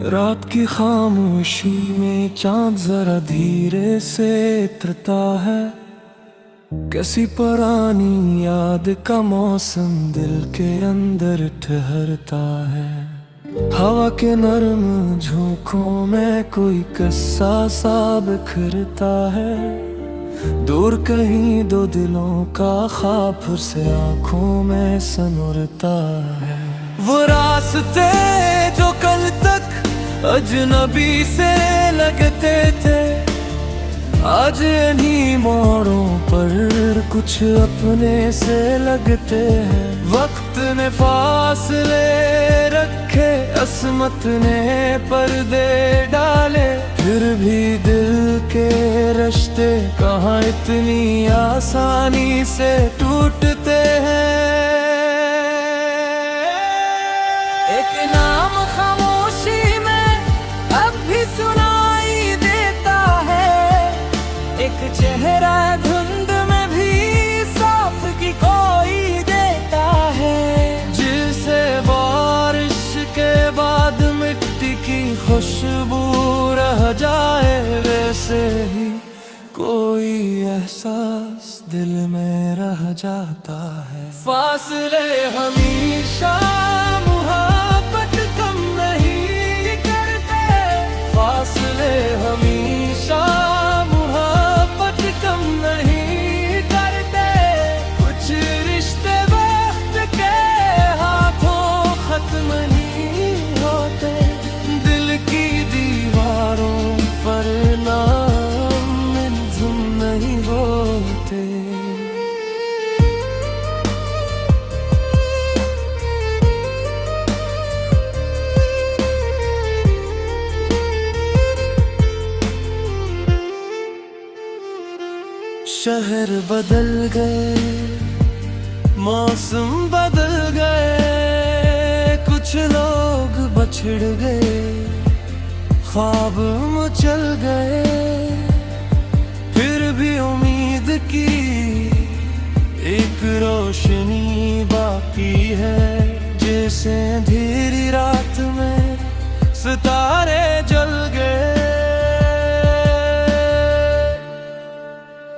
रात की खामोशी में चांद जरा धीरे से इतरता है। कैसी पुरानी याद का मौसम दिल के अंदर ठहरता है। हवा के नरम झोंकों में कोई किस्सा सा बिखरता है। दूर कहीं दो दिलों का ख्वाब फिर से आंखों में सनुरता है। वो रास्ते जो कल तक अजनबी से लगते थे, आज इन्हीं मोड़ों पर कुछ अपने से लगते हैं। वक्त ने फासले रखे, असमत ने पर्दे डाले, फिर भी दिल के रिश्ते कहाँ इतनी आसानी से टूटते हैं। एक नाम खामोशी में अब भी सुनाई देता है, एक चेहरा धुंध में भी साफ की कोई देता है। जिसे बारिश के बाद मिट्टी की खुशबू रह जाए, वैसे ही कोई एहसास दिल में रह जाता है। फासले हमेशा मोहब्बत कम नहीं करते, फासले हमेशा मोहब्बत कम नहीं करते। कुछ रिश्ते वक्त के हाथों खत्म नहीं होते, दिल की दीवारों पर नाम मंज़ूर नहीं होते। शहर बदल गए, मौसम बदल गए, कुछ लोग बछड़ गए, ख्वाब मचल गए। फिर भी उम्मीद की एक रोशनी बाकी है, जैसे अंधेरी रात में सितारे जल गए।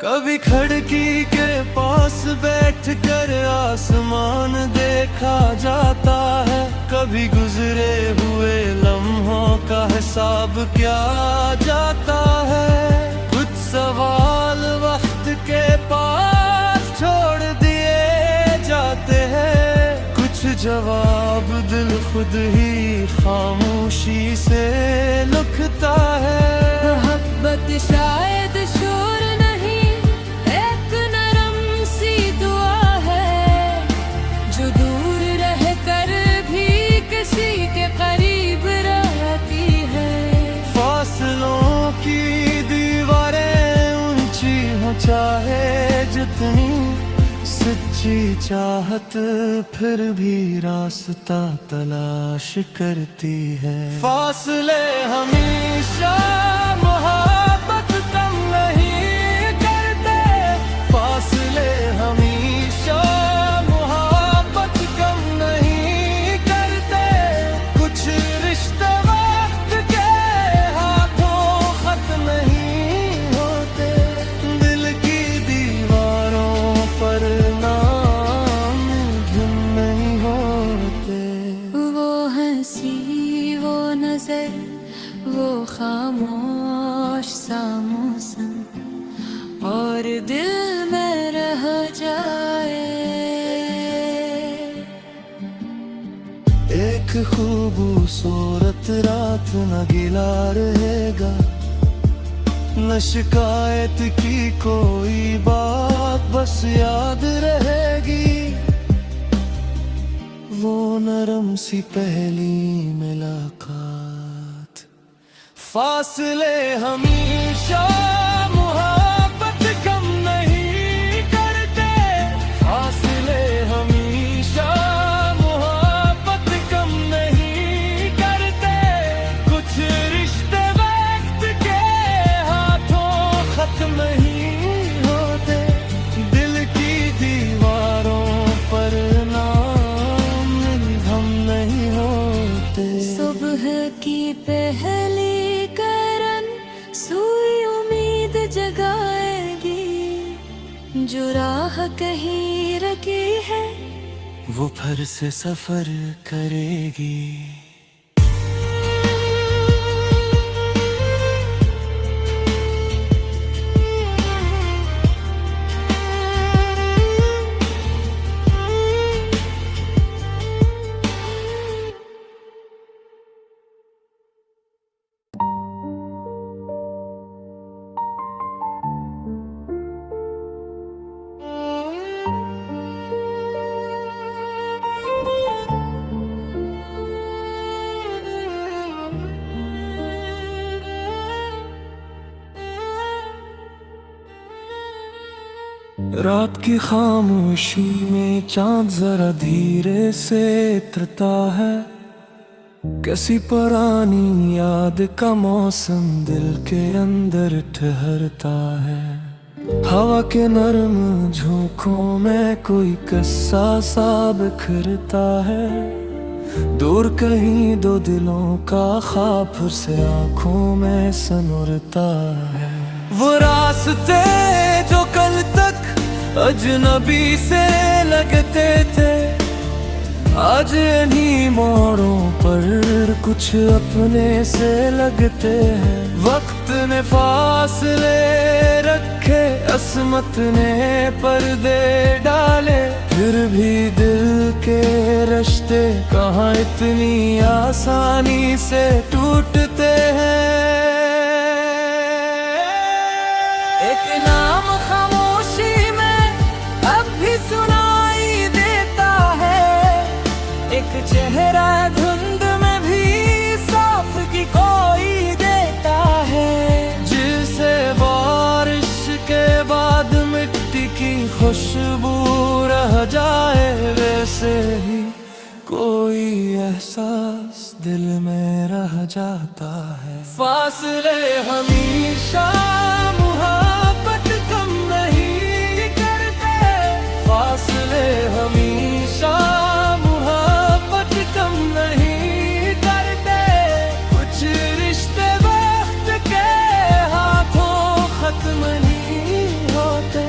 कभी खिड़की के पास बैठकर आसमान देखा जाता है, कभी गुजरे हुए लम्हों का हिसाब क्या जाता है। कुछ सवाल वक्त के पास छोड़ दिए जाते हैं, कुछ जवाब दिल खुद ही खामोशी से लिखता है। मोहब्बत शायद शोर चाहे जितनी सच्ची चाहत, फिर भी रास्ता तलाश करती है। फासले हमेशा मोहब्बत कम नहीं करते, फासले हमेशा मोहब्बत कम नहीं करते। कुछ रिश्ते वक्त के हाथों खत्म नहीं होते, वो खामोश सा मौसम और दिल में रह जाए। एक खूबसूरत रात न गिला रहेगा, न शिकायत की कोई बात बस याद रहेगी। वो नरम सी पहली मुलाकात। फासले हमेशा मोहब्बत कम नहीं करते, फासले हमेशा मोहब्बत कम नहीं करते। कुछ रिश्ते वक्त के हाथों खत्म नहीं होते, दिल की दीवारों पर नाम हम नहीं होते। सुबह की पे जो राह कहीं रखी है वो फिर से सफर करेगी। रात की खामोशी में चांद जरा धीरे से इतरता है, कैसी पुरानी याद का मौसम दिल के अंदर ठहरता है। हवा के नरम झोंकों में कोई किस्सा सा बिखरता है, दूर कहीं दो दिलों का ख्वाब फिर से आंखों में सनुरता है। वो रास्ते जो कल तक अजनबी से लगते थे, आज इन्हीं मोड़ों पर कुछ अपने से लगते हैं। वक्त ने फासले रखे, असमत ने पर्दे डाले, फिर भी दिल के रिश्ते कहाँ इतनी आसानी से टूटते हैं। एक नाम खामोशी में अब भी सुनाई देता है, एक चेहरा धुंध में भी साफ की कोई देता है, जिसे बारिश के बाद मिट्टी की खुशबू रह जाए, वैसे ही कोई एहसास दिल में रह जाता है। फासले हमेशा मोहब्बत कम नहीं करते, फासले हमेशा मोहब्बत कम नहीं करते, कुछ रिश्ते वक्त के हाथों खत्म नहीं होते,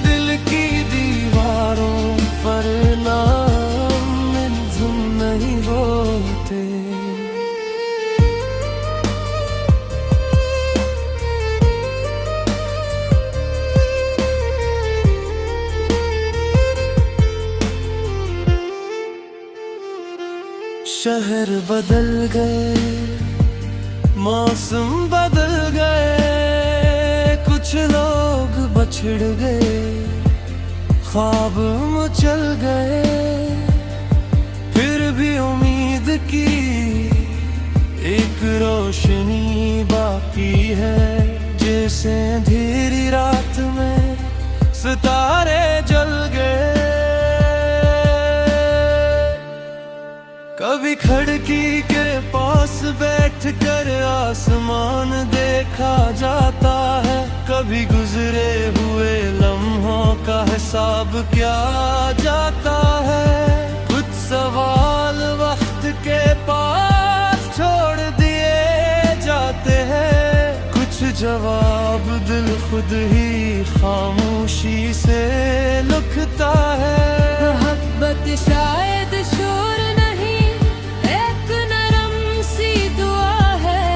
दिल की दीवारों पर नाम धुम नहीं होते। शहर बदल गए, मौसम बदल गए, कुछ लोग बछड़ गए, ख्वाब मचल गए, फिर भी उम्मीद की एक रोशनी बाकी है, जैसे अंधेरी रात में सितारे जल गए। कभी खिड़की के पास बैठकर आसमान देखा जाता है, कभी गुजरे हुए लम्हों का हिसाब क्या जाता है, कुछ सवाल वक्त के पास छोड़ दिए जाते हैं, कुछ जवाब दिल खुद ही खामोशी से लिखता है। मोहब्बत शायद शोर नहीं, एक नरम सी दुआ है,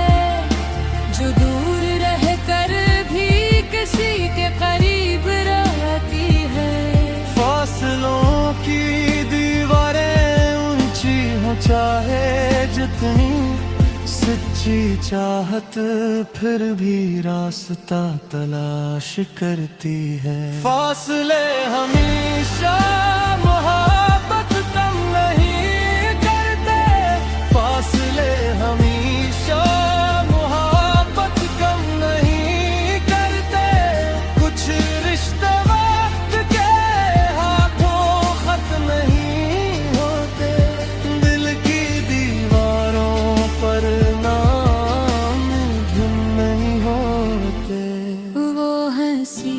जो दूर रह कर भी किसी के करीब रहती है। फासलों की दीवारें ऊंची हो चाहे जितनी, सच्ची चाहत फिर भी रास्ता तलाश करती है। फासले हमेशा मोहब्बत कम नहीं करते, फासले हमेशा मोहब्बत कम नहीं करते, कुछ रिश्ते वक्त के हाथों खत्म नहीं होते, दिल की दीवारों पर नाम धुन नहीं होते। वो हंसी,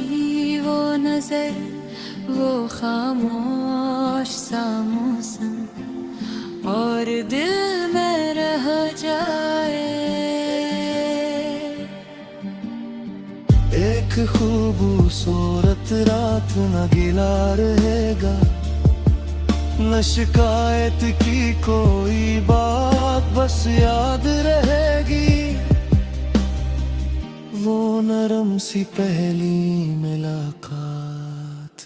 वो नजर, वो खामोश सा मौसम और दिल में रह जाए। एक खूबसूरत रात रात न गिला रहेगा, न शिकायत की कोई बात बस याद रहेगी। वो नरम सी पहली मुलाकात,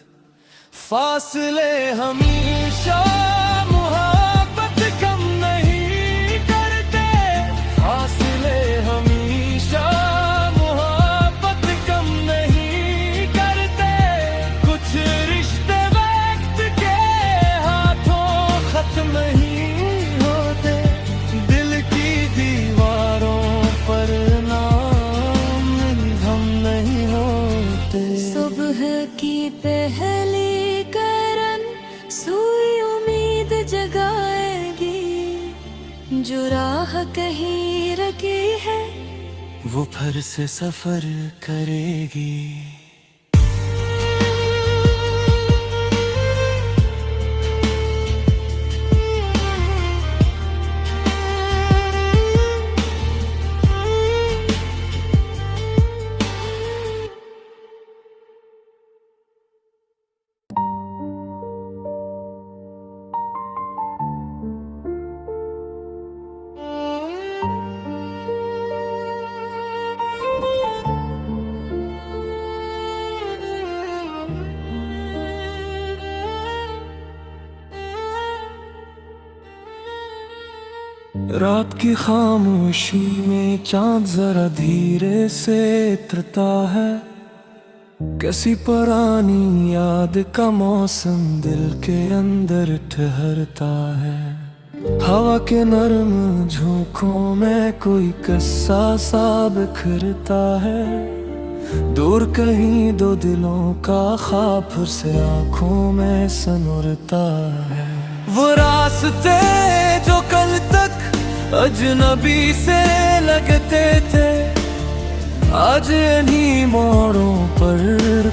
फासले हमेशा मोहब्बत कम नहीं करते, फासले हमेशा मोहब्बत कम नहीं करते। कुछ रिश्ते वक्त के हाथों खत्म नहीं होते, दिल की दीवारों पर नाम हम नहीं होते। सुबह की पहली करन सुई उम्मीद जगाएगी, जो राह कहीं रखी है वो फिर से सफर करेगी। रात की खामोशी में चांद जरा धीरे से उतरता है, कैसी पुरानी याद का मौसम दिल के अंदर ठहरता है। हवा के नरम झोंकों में कोई किस्सा सा बिखरता है, दूर कहीं दो दिलों का ख्वाब फिर से आंखों में सनुरता है। वो रास्ते जो कल तक अजनबी से लगते थे, आज इन्हीं मोड़ों पर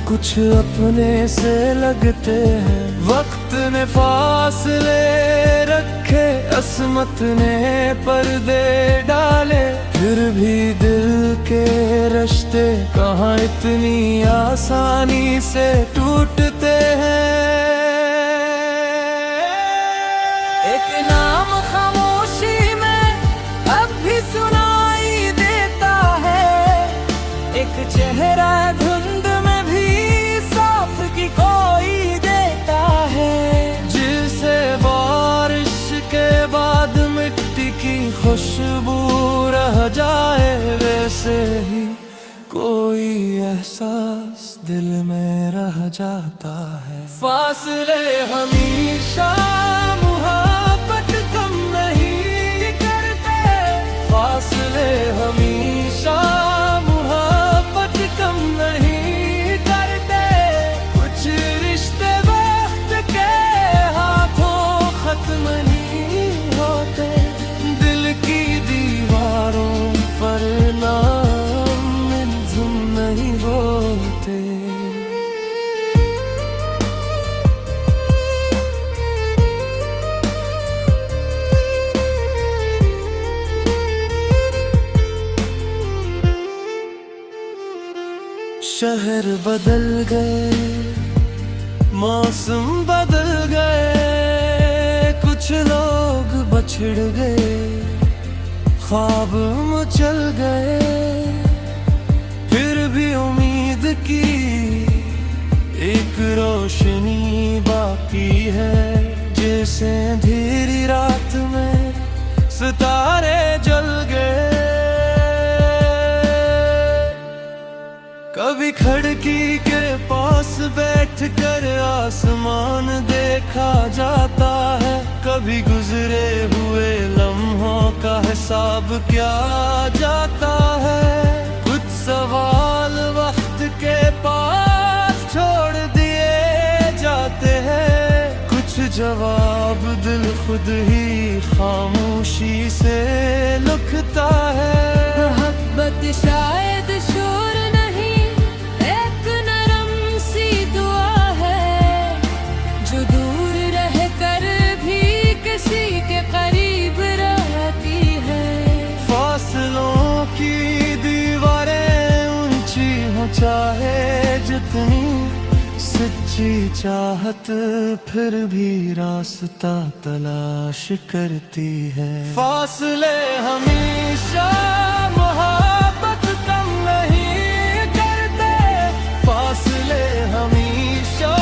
कुछ अपने से लगते हैं। वक्त ने फासले रखे, असमत ने पर्दे डाले, फिर भी दिल के रिश्ते कहाँ इतनी आसानी से टूटते हैं। एक नाम खामोशी में अब भी सुनाई देता है, एक चेहरा धुंध में भी साफ की कोई देता है, जिसे बारिश के बाद मिट्टी की खुशबू रह जाए, वैसे ही कोई एहसास दिल में रह जाता है। फासले हमेशा मोहब्बत कम नहीं करते, फासले हमेशा मोहब्बत कम नहीं करते। कुछ रिश्ते वक्त के हाथों खत्म नहीं होते, दिल की दीवारों पर नाम धुम नहीं होते। शहर बदल गए, मौसम बदल गए, कुछ लोग बछड़ गए, ख्वाब मचल गए, फिर भी उम्मीद की एक रोशनी बाकी है। जैसे अंधेरी रात में सितारे जल गए, कभी खिड़की के पास बैठकर आसमान देखा जाता है, कभी गुजरे हुए लम्हों का हिसाब क्या जाता है। कुछ सवाल वक्त के पास छोड़ दिए जाते हैं, कुछ जवाब दिल खुद ही खामोशी से लिखता है। मोहब्बत शायद शोर नहीं, एक नरम सी दुआ है, जो दूर रह कर भी किसी के करीब रहती है। फासलों की दीवारें ऊंची हो चाहे जितनी, सच्ची चाहत फिर भी रास्ता तलाश करती है। फासले हमेशा मोहब्बत कम नहीं करते, फासले हमेशा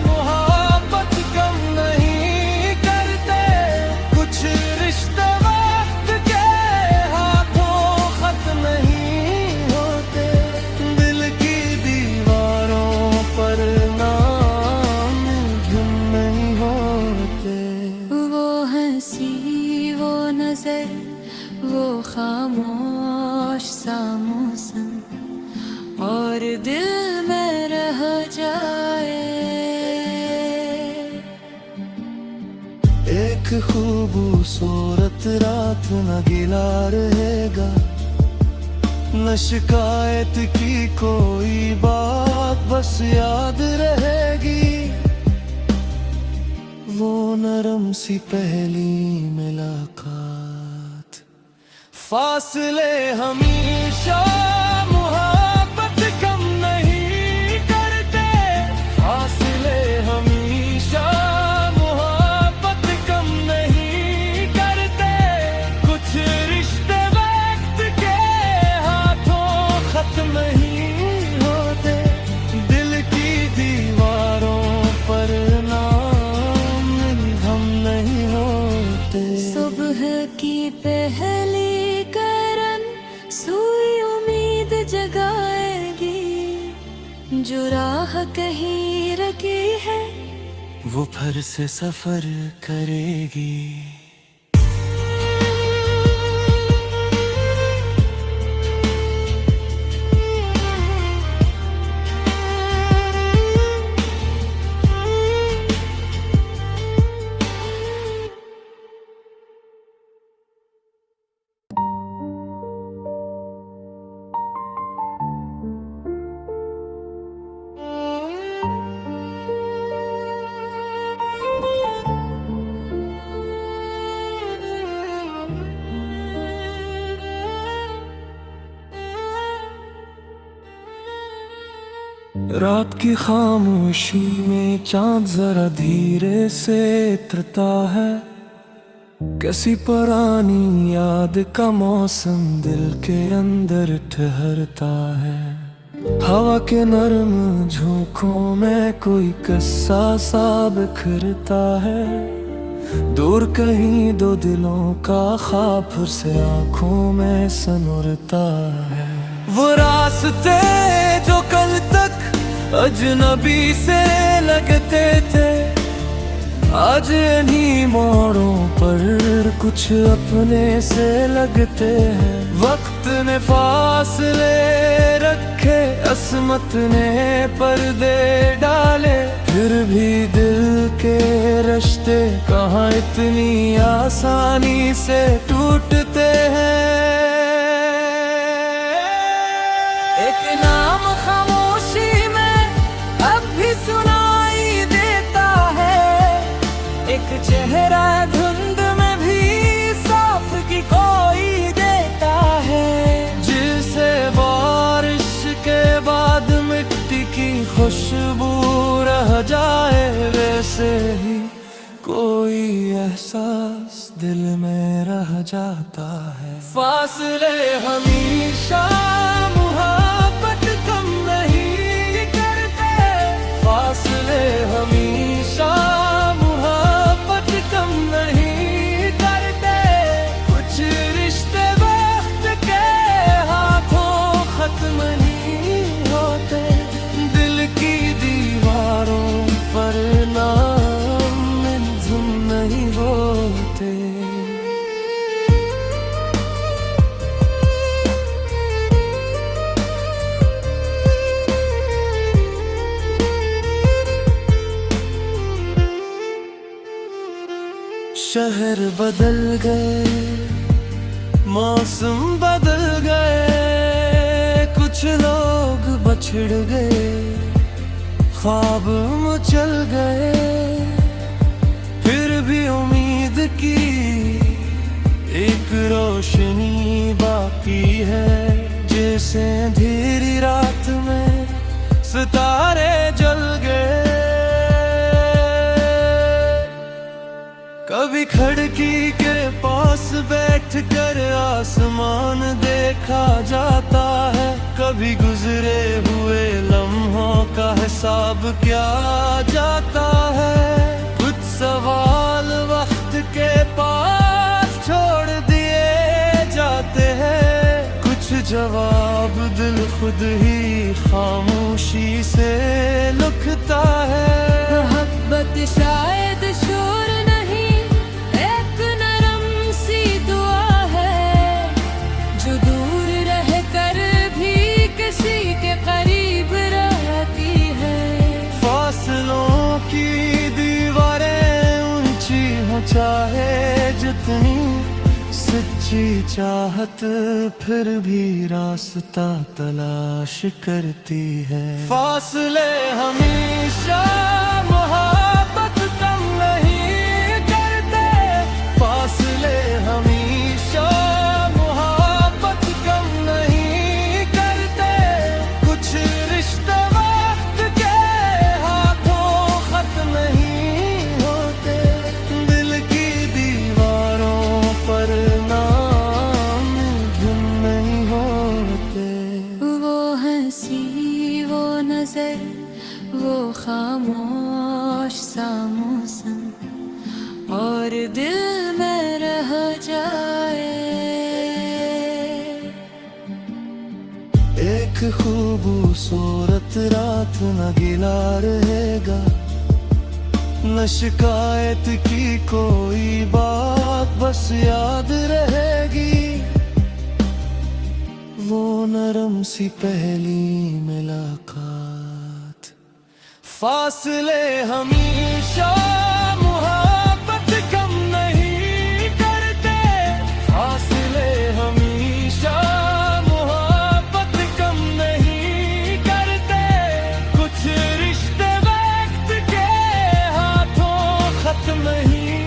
मोहब्बत कम नहीं करते। कुछ रिश्ते वक्त के हाथों खत्म नहीं होते, दिल की दीवारों पर नाम धुन नहीं होते। वो हंसी, वो नजर, वो खामोश सा मौसम और दिल में रह जाए। एक खूबसूरत रात न गिला रहेगा, न शिकायत की कोई बात बस याद रहेगी। वो नरम सी पहली मुलाकात। फासले हमेशा मोहब्बत कम नहीं करते, फासले हमेशा मोहब्बत कम नहीं करते। कुछ रिश्ते वक्त के हाथों खत्म नहीं होते, दिल की दीवारों पर नाम हम नहीं होते। सुबह की पहली करन सुई उम्मीद जगाएगी, जो राह कहीं रखी है वो फिर से सफर करेगी। रात की खामोशी में चांद जरा धीरे से उतरता है, कैसी पुरानी याद का मौसम दिल के अंदर ठहरता है। हवा के नरम झोंकों में कोई किस्सा सा बिखरता है, दूर कहीं दो दिलों का ख्वाब फिर से आंखों में सनुरता है। वो रास्ते जो कल तक अजनबी से लगते थे, आज इन्हीं मोड़ों पर कुछ अपने से लगते हैं। वक्त ने फासले रखे, असमत ने पर्दे डाले, फिर भी दिल के रिश्ते कहाँ इतनी आसानी से टूटते हैं। एक नाम खामोशी में अब भी सुनाई देता है, एक चेहरा धुंध में भी साफ की कोई देता है। जिसे बारिश के बाद मिट्टी की खुशबू रह जाए, वैसे ही कोई एहसास दिल में रह जाता है। फासले हमेशा मोहब्बत कम नहीं करते, फासले हमेशा मोहब्बत कम नहीं करते। कुछ रिश्ते वक्त के हाथों खत्म नहीं होते, दिल की दीवारों पर नाम धुन नहीं होते। शहर बदल गए, मौसम बदल गए, कुछ लोग बछड़ गए, ख्वाब मचल गए, फिर भी उम्मीद की एक रोशनी बाकी है। जैसे अंधेरी रात में सितारे जल गए, कभी खिड़की के पास बैठकर आसमान देखा जाता है, कभी गुजरे हुए लम्हों का हिसाब क्या जाता है। कुछ सवाल वक्त के पास छोड़ दिए जाते हैं, कुछ जवाब दिल खुद ही खामोशी से लिखता है। मोहब्बत शायद शोर नहीं, एक नरम सी दुआ है, जो दूर रह कर भी किसी के करीब रहती है। फासलों की दीवारें ऊंची हो चाहे जितनी, सच्ची चाहत फिर भी रास्ता तलाश करती है। फासले हमेशा मोहब्बत कम नहीं करते, फासले हमेशा मोहब्बत कम नहीं करते। कुछ रिश्ते वक्त के हाथों खत्म नहीं होते, दिल की दीवारों पर नाम धुन नहीं होते। वो हंसी, वो नजर, वो खामोश सा मौसम, और दिल में रह जाए। एक खूबसूरत रात न गिला रहेगा, न शिकायत की कोई बात बस याद रहेगी। वो नरम सी पहली मुलाकात। फासले हमेशा मोहब्बत कम नहीं करते, फासले हमेशा मोहब्बत कम नहीं करते। कुछ रिश्ते वक्त के हाथों खत्म नहीं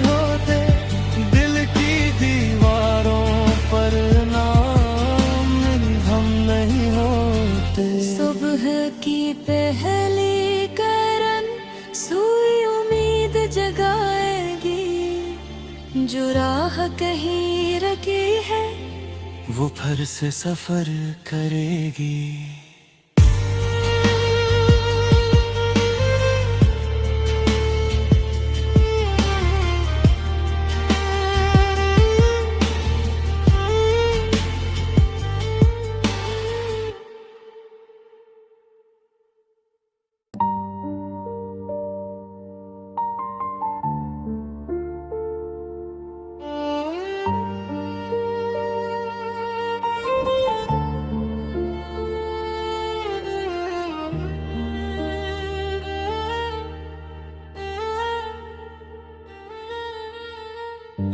होते, दिल की दीवारों पर नाम हम नहीं होते। सुबह की पहली करन सुई उम्मीद जगाएगी, जो राह कहीं रखी है वो फिर से सफर करेगी।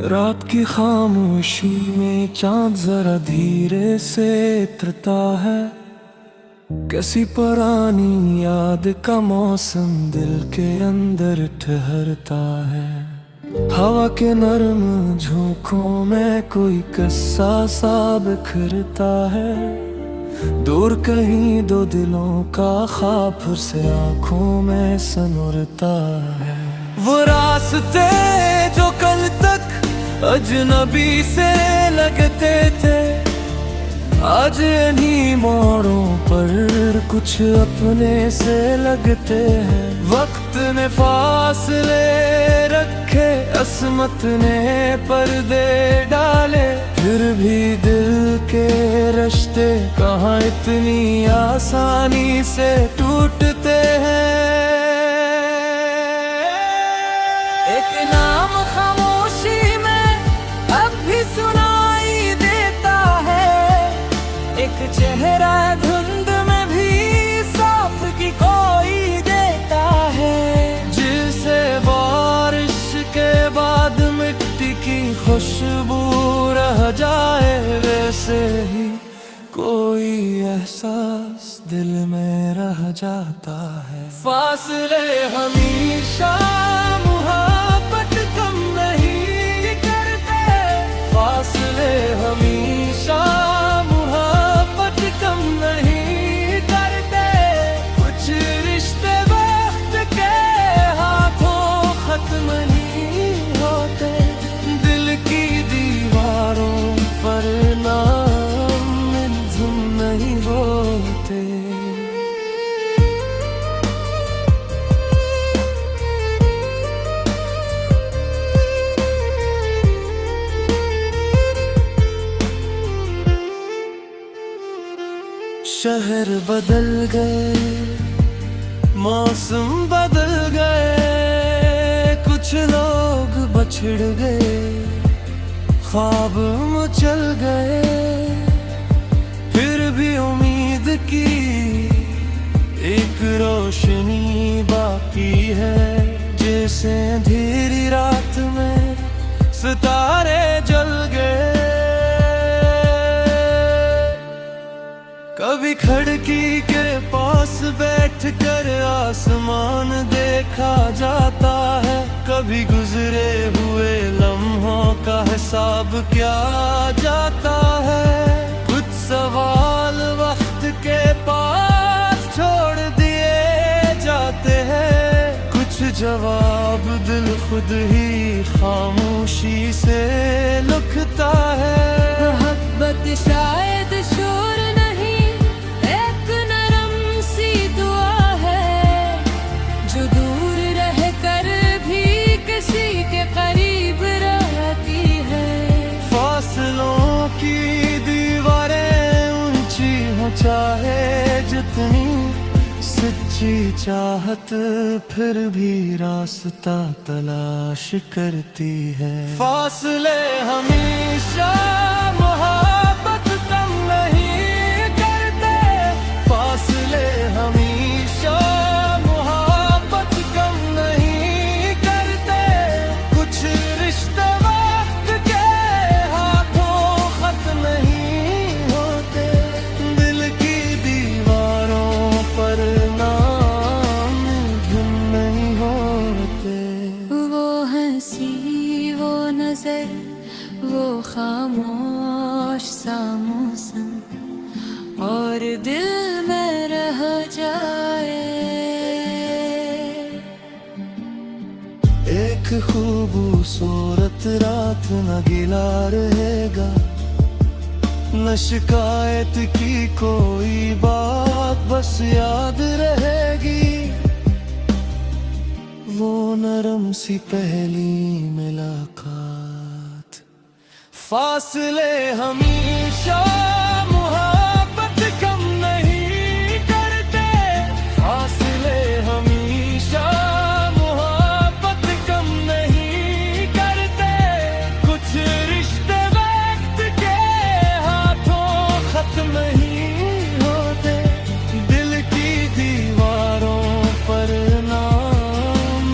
रात की खामोशी में चांद जरा धीरे से उतरता है, कैसी पुरानी याद का मौसम दिल के अंदर ठहरता है। हवा के नरम झोंकों में कोई किस्सा सा बिखरता है, दूर कहीं दो दिलों का ख्वाब फिर से आंखों में सनुरता है। वो रास्ते जो कल तक अजनबी से लगते थे, आज इन्हीं मोड़ों पर कुछ अपने से लगते हैं। वक्त ने फासले रखे, असमत ने पर्दे डाले, फिर भी दिल के रिश्ते कहाँ इतनी आसानी से टूटते हैं। एक नाम खामोशी में अब भी सुनाई देता है, एक चेहरा धुंध में भी साफ की कोई देता है। जिसे बारिश के बाद मिट्टी की खुशबू रह जाए, वैसे ही कोई एहसास दिल में रह जाता है। फासले हमेशा मोहब्बत कम नहीं करते, फासले हमेशा मोहब्बत कम नहीं करते। कुछ रिश्ते वक्त के हाथों खत्म नहीं होते। शहर बदल गए, मौसम बदल गए, कुछ लोग बछड़ गए, ख्वाब मचल गए, फिर भी उम्मीद की एक रोशनी बाकी है। जैसे अंधेरी रात में सितारे जल गए। कभी खिड़की के पास बैठकर आसमान देखा जाता है, कभी गुजरे हुए लम्हों का हिसाब क्या जाता है। कुछ सवाल वक्त के पास छोड़ दिए जाते हैं, कुछ जवाब दिल खुद ही खामोशी से लिखता है। मोहब्बत शायद शोर नहीं, एक नरम सी दुआ है, जो दूर रह कर भी किसी के करीब रहती है। फासलों की दीवारें ऊंची हो चाहे जितनी, सच्ची चाहत फिर भी रास्ता तलाश करती है। फासले हमेशा मोहब्बत कम नहीं करते, फासले हमेशा मोहब्बत कम नहीं करते। कुछ रिश्ते वक्त के हाथों खत्म नहीं होते, दिल की दीवारों पर नाम धुन नहीं होते। वो हंसी, वो नजर, वो खामोश सा मौसम, और दिल में रह जाए। एक खूबसूरत रात न गिला रहेगा, न शिकायत की कोई बात बस याद रहेगी। वो नरम सी पहली मुलाकात। फासले हमेशा मोहब्बत कम नहीं करते, फासले हमेशा मोहब्बत कम नहीं करते। कुछ रिश्ते वक्त के हाथों खत्म नहीं होते, दिल की दीवारों पर नाम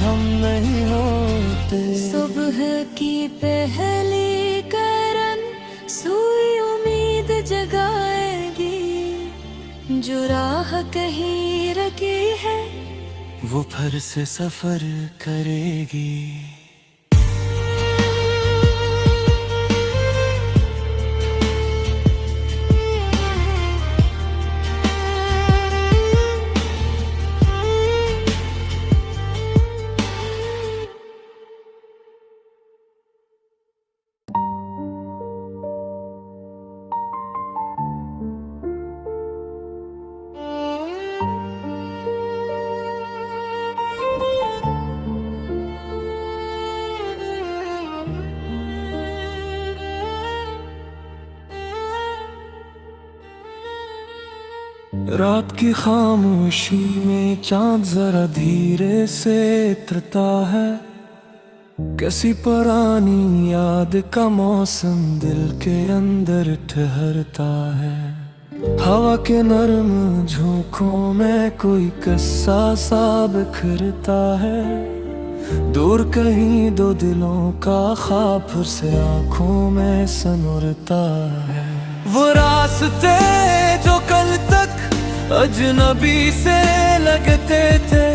हम नहीं होते। सुबह की पहली करन सुई उम्मीद जगाएगी, जो राह कहीं रखी है वो फिर से सफर करेगी। रात की खामोशी में चांद जरा धीरे से उतरता है, कैसी पुरानी याद का मौसम दिल के अंदर ठहरता है। हवा के नरम झोंकों में कोई किस्सा सा बिखरता है, दूर कहीं दो दिलों का ख्वाब फिर से आंखों में सनुरता है। वो रास्ते जो कल तक अजनबी से लगते थे,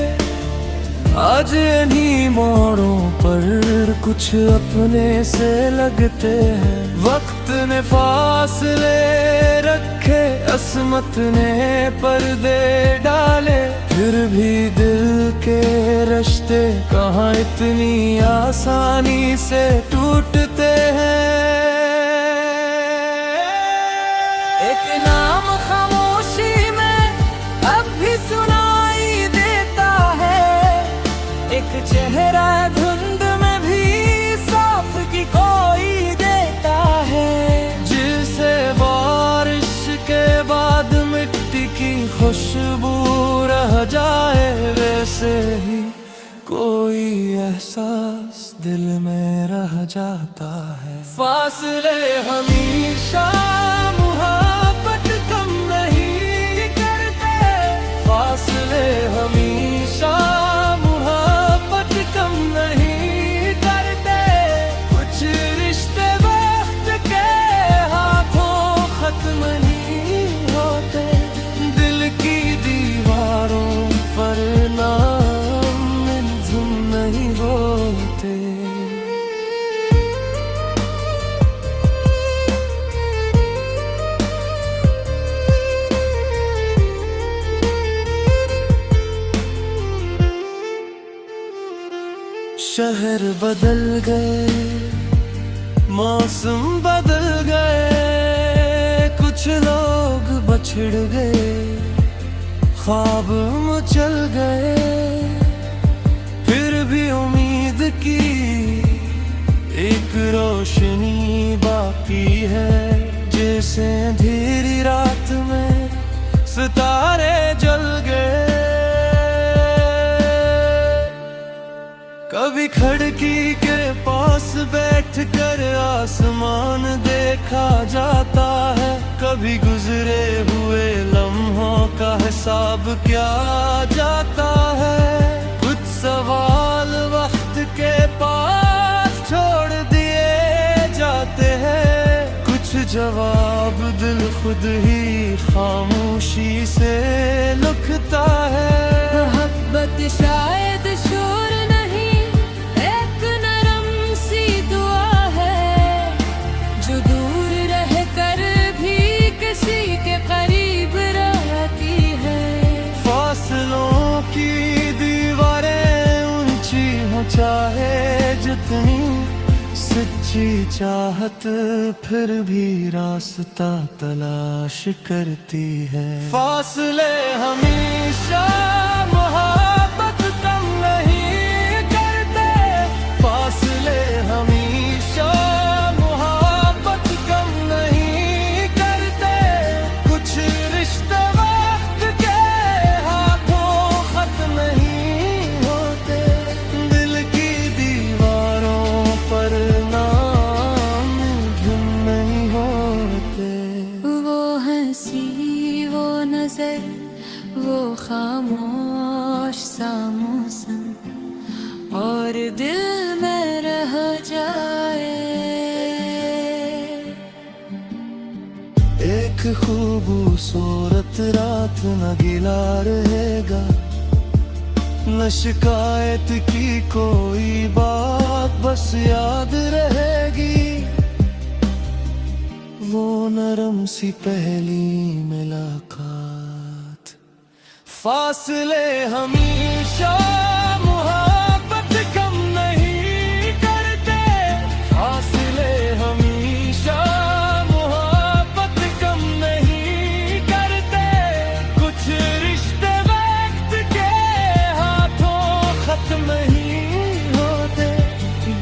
आज इन्हीं मोड़ों पर कुछ अपने से लगते हैं। वक्त ने फासले रखे, असमत ने पर्दे डाले, फिर भी दिल के रिश्ते कहाँ इतनी आसानी से टूटते हैं। एक नाम खामोशी में अब भी सुनाई देता है, एक चेहरा धुंध में भी साफ की कोई देता है, जिसे बारिश के बाद में से ही कोई एहसास दिल में रह जाता है। फासले हमेशा मुहब्बत कम नहीं करते, फासले हमेशा मुहब्बत कम नहीं करते। कुछ रिश्ते वक्त के हाथों खत्म नहीं होते, दिल की दीवारों पर नाम धुन नहीं होते। शहर बदल गए, मौसम बदल गए, कुछ लोग बछड़ गए, ख्वाब मचल गए। फिर भी उम्मीद की एक रोशनी बाकी है, जैसे अंधेरी रात में सितारे जल गए। कभी खिड़की के पास बैठकर आसमान देखा जाता है, कभी गुजरे हुए लम्हों का हिसाब क्या जाता है। कुछ सवाल वक्त के पास छोड़ दिए जाते हैं, कुछ जवाब दिल खुद ही खामोशी से लिखता है। मोहब्बत शायद शोर नहीं, एक नरम सी दुआ है, जो दूर रह कर भी किसी के करीब रहती है। फासलों की दीवारें ऊंची हो चाहे जितनी, सच्ची चाहत फिर भी रास्ता तलाश करती है। फासले हमेशा मोहब्बत कम नहीं करते, फासले हमेशा मोहब्बत कम नहीं करते। कुछ रिश्ते वक्त के हाथों खत्म नहीं होते, दिल की दीवारों पर नाम धुन नहीं होते। वो हंसी, वो नजर, वो खामोश सा मौसम, और दिल में रह जाए। एक खूबसूरत रात न गिला रहेगा, न शिकायत की कोई बात बस याद रहेगी। वो नरम सी पहली मुलाकात। फासले हमेशा मोहब्बत कम नहीं करते, फासले हमेशा मोहब्बत कम नहीं करते। कुछ रिश्ते वक्त के हाथों खत्म नहीं होते,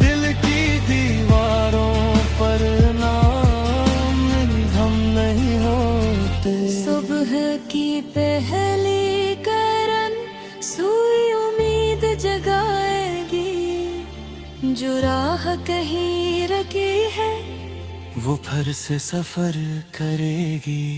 दिल की दीवारों पर नाम हम नहीं होते। सुबह की पहली करन सुई उम्मीद जगाएगी, जो राह कहीं रखी है वो फिर से सफर करेगी।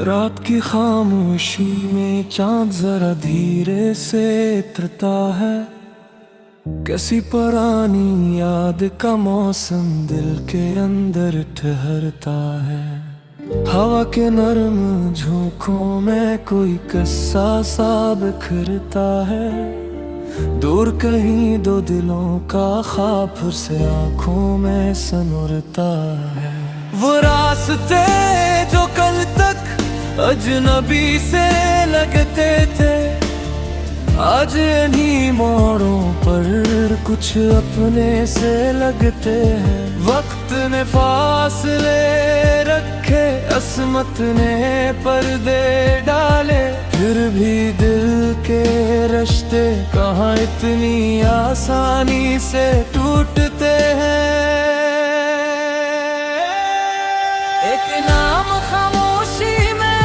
रात की खामोशी में चांद जरा धीरे से इतरता है, कैसी पुरानी याद का मौसम दिल के अंदर ठहरता है। हवा के नरम झोंकों में कोई किस्सा सा बिखरता है, दूर कहीं दो दिलों का ख्वाब फिर से आंखों में सनुरता है। वो रास्ते जो कल तक अजनबी से लगते थे, आज इन्हीं मोड़ों पर कुछ अपने से लगते हैं। वक्त ने फासले रखे, असमत ने पर्दे डाले, फिर भी दिल के रिश्ते कहाँ इतनी आसानी से टूटते हैं। एक नाम खामोशी में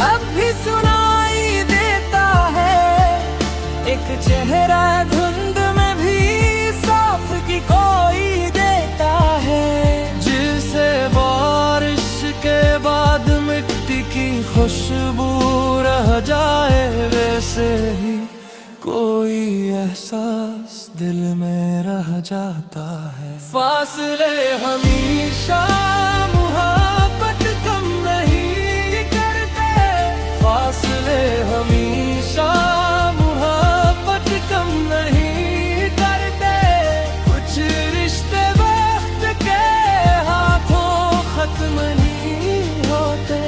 अब भी सुनाई देता है, एक चेहरा धुंध में भी साफ की कोई देता है, जिसे बारिश के बाद मिट्टी की खुशबू रह जाए, वैसे ही कोई एहसास दिल में रह जाता है। फासले हमेशा मोहब्बत कम नहीं करते, फासले हमेशा मोहब्बत कम नहीं करते, कुछ रिश्ते वक्त के हाथों खत्म नहीं होते,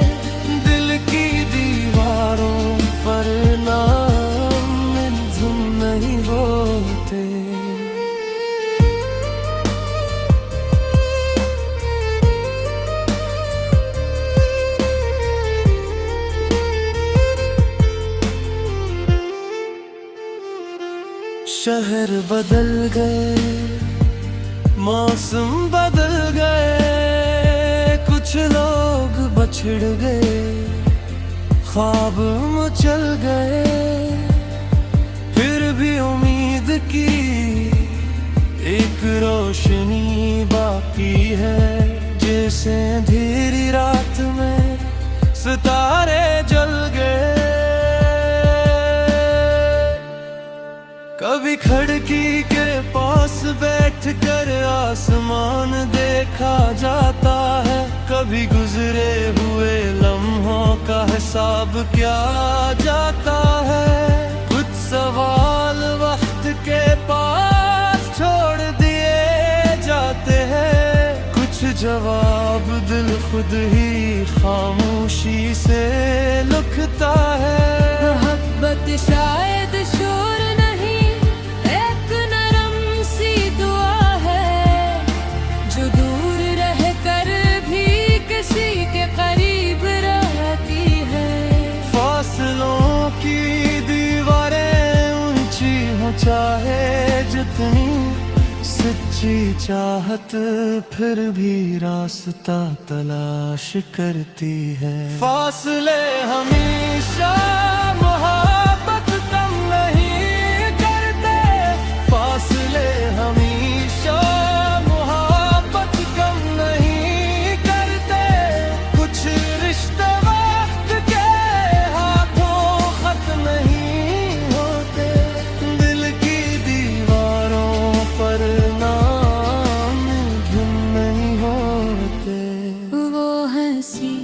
दिल की दीवारों पर नाम धुम नहीं होते। शहर बदल गए, मौसम बदल गए, कुछ लोग बछड़ गए, ख्वाब मचल गए, फिर भी उम्मीद की एक रोशनी बाकी है, जैसे अंधेरी रात में सितारे जल गए। कभी खिड़की के पास बैठकर आसमान देखा जाता है, कभी गुजरे हुए लम्हों का हिसाब क्या जाता है, कुछ सवाल वक्त के पास छोड़ दिए जाते हैं, कुछ जवाब दिल खुद ही खामोशी से लिखता है। मोहब्बत शायद शोर नहीं, एक नरम सी दुआ है, जो दूर रह कर भी किसी के करीब रहती है। फासलों की दीवारें ऊंची हो चाहे जितनी, सच्ची चाहत फिर भी रास्ता तलाश करती है। फासले हमेशा मोहब्बत कम नहीं करते, फासले हमेशा मोहब्बत कम नहीं करते, कुछ रिश्ते वक्त के हाथों खत्म नहीं होते, दिल की दीवारों पर नाम धुन नहीं होते। वो हंसी,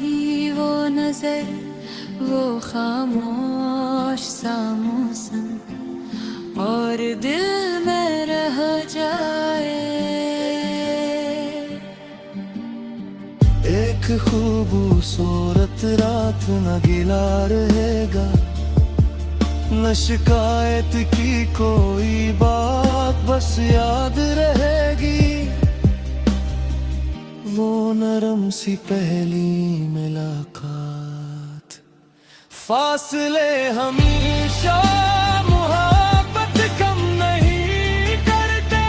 वो नजर, वो खामोश सा मौसम, और दिल में रह जाए। एक खूबसूरत रात न गिला रहेगा, न शिकायत की कोई बात बस याद रहेगी, वो नरम सी पहली मुलाकात। फासले हमेशा मोहब्बत कम नहीं करते,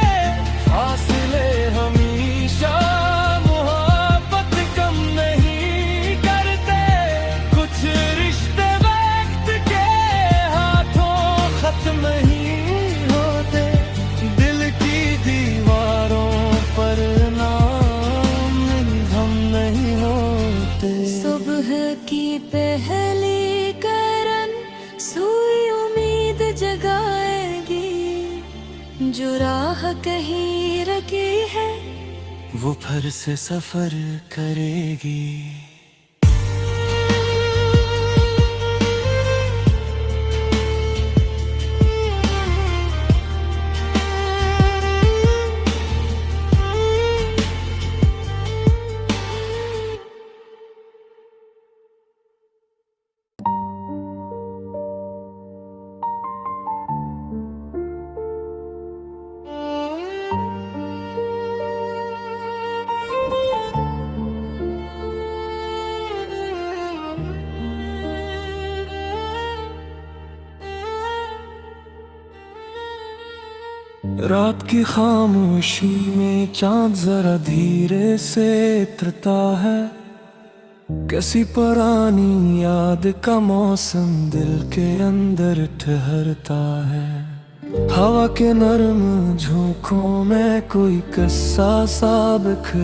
फासले हमेशा मोहब्बत कम नहीं करते, कुछ रिश्ते वक्त के हाथों खत्म नहीं होते, दिल की दीवारों पर नाम हम नहीं होते। सुबह की पहली करन सुई उम्मीद जगाएगी, जो राह कहीं रखी है वो फिर से सफर करेगी। रात की खामोशी में चांद जरा धीरे से उतरता है, कैसी पुरानी याद का मौसम दिल के अंदर ठहरता है। हवा के नरम झोंकों में कोई किस्सा सा बिखर